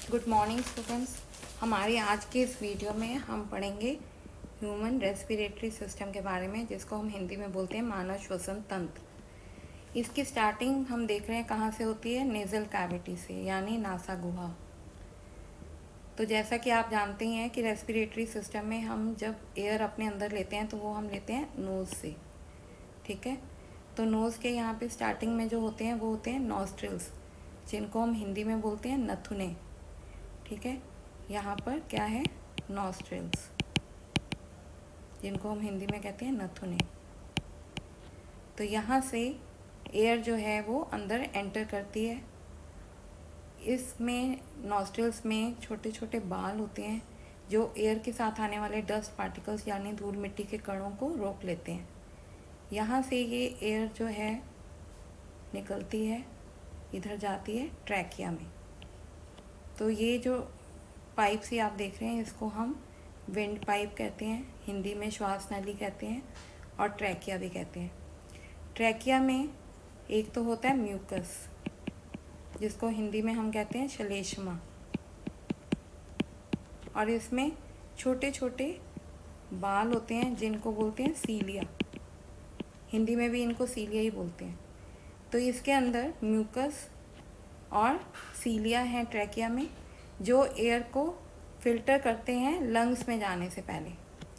Good morning students. हमारे आज के इस वीडियो में हम पढ़ेंगे ह्यूमन रेस्पिरेटरी सिस्टम के बारे में, जिसको हम हिंदी में बोलते हैं मानव श्वसन तंत्र। इसकी स्टार्टिंग हम देख रहे हैं कहाँ से होती है, नेज़ल कैविटी से, यानी नासा गुहा। तो जैसा कि आप जानते ही हैं कि रेस्पिरेटरी सिस्टम में हम जब एयर अपने अंदर लेते हैं तो वो हम लेते हैं नोज़ से। ठीक है, तो नोज़ के यहाँ पे स्टार्टिंग में जो होते हैं वो होते हैं नॉस्ट्रिल्स, जिनको हम हिंदी में बोलते हैं नथुने। ठीक है, यहाँ पर क्या है, नॉस्ट्रिल्स, जिनको हम हिंदी में कहते हैं नथुने। तो यहाँ से एयर जो है वो अंदर एंटर करती है। इसमें नॉस्ट्रिल्स में छोटे छोटे बाल होते हैं जो एयर के साथ आने वाले डस्ट पार्टिकल्स यानी धूल मिट्टी के कणों को रोक लेते हैं। यहाँ से ये एयर जो है निकलती है, इधर जाती है ट्रैकिया में। तो ये जो पाइप से आप देख रहे हैं इसको हम विंड पाइप कहते हैं, हिंदी में श्वास नली कहते हैं, और ट्रैकिया भी कहते हैं। ट्रैकिया में एक तो होता है म्यूकस, जिसको हिंदी में हम कहते हैं श्लेष्मा, और इसमें छोटे छोटे बाल होते हैं जिनको बोलते हैं सीलिया। हिंदी में भी इनको सीलिया ही बोलते हैं। तो इसके अंदर म्यूकस और सीलिया हैं ट्रैकिया में, जो एयर को फिल्टर करते हैं लंग्स में जाने से पहले।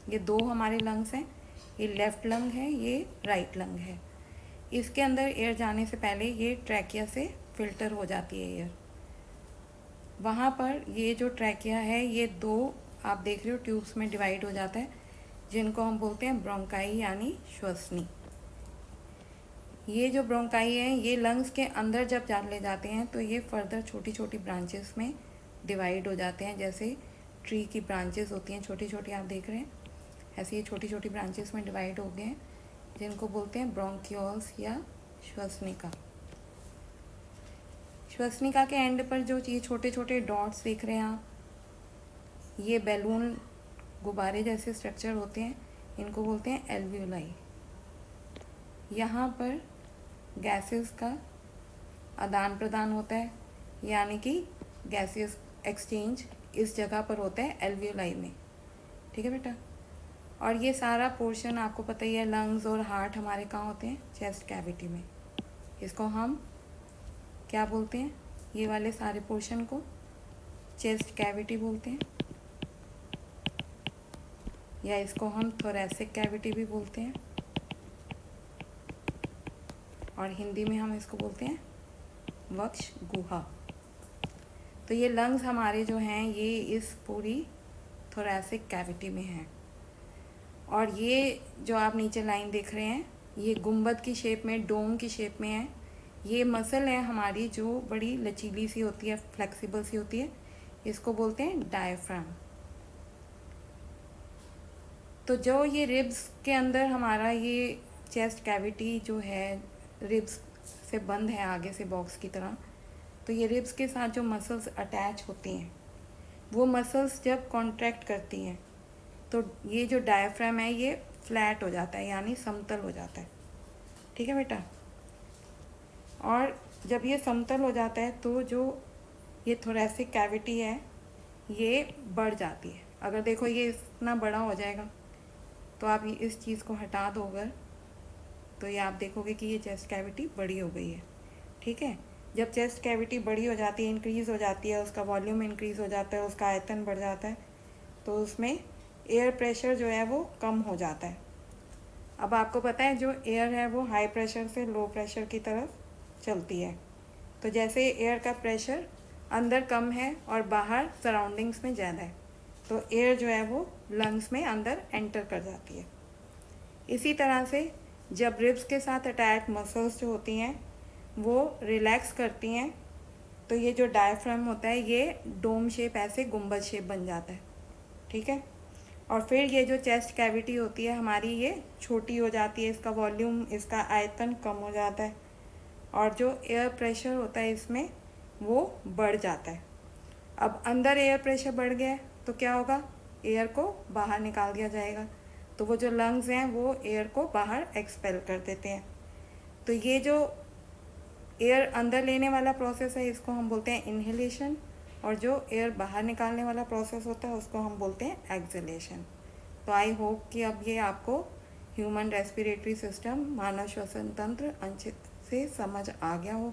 ये दो हमारे लंग्स हैं, ये लेफ़्ट लंग है, ये राइट लंग है। इसके अंदर एयर जाने से पहले ये ट्रैकिया से फिल्टर हो जाती है एयर। वहाँ पर ये जो ट्रैकिया है ये दो आप देख रहे हो ट्यूब्स में डिवाइड हो जाता है, जिनको हम बोलते हैं ब्रोंकाई यानी श्वसनी। ये जो ब्रोंकाई है ये लंग्स के अंदर जब ले जाते हैं तो ये फर्दर छोटी छोटी ब्रांचेस में डिवाइड हो जाते हैं। जैसे ट्री की ब्रांचेस होती हैं छोटी छोटी, आप देख रहे हैं, ऐसे ये छोटी छोटी ब्रांचेस में डिवाइड हो गए हैं, जिनको बोलते हैं ब्रोंकियोल्स या श्वसनिका। श्वसनिका के एंड पर जो ये छोटे छोटे डॉट्स देख रहे हैं आप, ये बैलून गुब्बारे जैसे स्ट्रक्चर होते हैं, इनको बोलते हैं एल्वियोलाई। यहाँ पर गैसेस का आदान प्रदान होता है, यानी कि गैसियस एक्सचेंज इस जगह पर होता है एल्वियोलाई में। ठीक है बेटा, और ये सारा पोर्शन आपको पता ही है, लंग्स और हार्ट हमारे कहाँ होते हैं, चेस्ट कैविटी में। इसको हम क्या बोलते हैं, ये वाले सारे पोर्शन को चेस्ट कैविटी बोलते हैं, या इसको हम थोरैसिक कैविटी भी बोलते हैं, और हिंदी में हम इसको बोलते हैं वक्ष गुहा। तो ये लंग्स हमारे जो हैं ये इस पूरी थोरैसिक कैविटी में हैं। और ये जो आप नीचे लाइन देख रहे हैं ये गुंबद की शेप में, डोम की शेप में है। ये मसल है हमारी जो बड़ी लचीली सी होती है, फ्लेक्सिबल सी होती है, इसको बोलते हैं डायफ्राम। तो जो ये रिब्स के अंदर हमारा ये चेस्ट कैविटी जो है रिब्स से बंद है आगे से बॉक्स की तरह, तो ये रिब्स के साथ जो मसल्स अटैच होती हैं वो मसल्स जब कॉन्ट्रैक्ट करती हैं तो ये जो डायफ्राम है ये फ्लैट हो जाता है, यानी समतल हो जाता है। ठीक है बेटा, और जब ये समतल हो जाता है तो जो ये थोरैसिक कैविटी है ये बढ़ जाती है। अगर देखो ये इतना बड़ा हो जाएगा तो आप इस चीज़ को हटा दो अगर, तो ये आप देखोगे कि ये चेस्ट कैविटी बड़ी हो गई है। ठीक है, जब चेस्ट कैविटी बड़ी हो जाती है, इंक्रीज़ हो जाती है, उसका वॉल्यूम इंक्रीज़ हो जाता है, उसका आयतन बढ़ जाता है, तो उसमें एयर प्रेशर जो है वो कम हो जाता है। अब आपको पता है जो एयर है वो हाई प्रेशर से लो प्रेशर की तरफ चलती है। तो जैसे एयर का प्रेशर अंदर कम है और बाहर सराउंडिंग्स में ज़्यादा है, तो एयर जो है वो लंग्स में अंदर एंटर कर जाती है। इसी तरह से जब रिब्स के साथ अटैच मसल्स जो होती हैं वो रिलैक्स करती हैं तो ये जो डायफ्राम होता है ये डोम शेप, ऐसे गुंबद शेप बन जाता है। ठीक है, और फिर ये जो चेस्ट कैविटी होती है हमारी ये छोटी हो जाती है, इसका वॉल्यूम, इसका आयतन कम हो जाता है, और जो एयर प्रेशर होता है इसमें वो बढ़ जाता है। अब अंदर एयर प्रेशर बढ़ गया है तो क्या होगा, एयर को बाहर निकाल दिया जाएगा, तो वो जो लंग्स हैं वो एयर को बाहर एक्सपेल कर देते हैं। तो ये जो एयर अंदर लेने वाला प्रोसेस है इसको हम बोलते हैं इनहेलेशन, और जो एयर बाहर निकालने वाला प्रोसेस होता है उसको हम बोलते हैं एक्सहेलेशन। तो आई होप कि अब ये आपको ह्यूमन रेस्पिरेटरी सिस्टम, मानव श्वसन तंत्र अच्छे से समझ आ गया हो।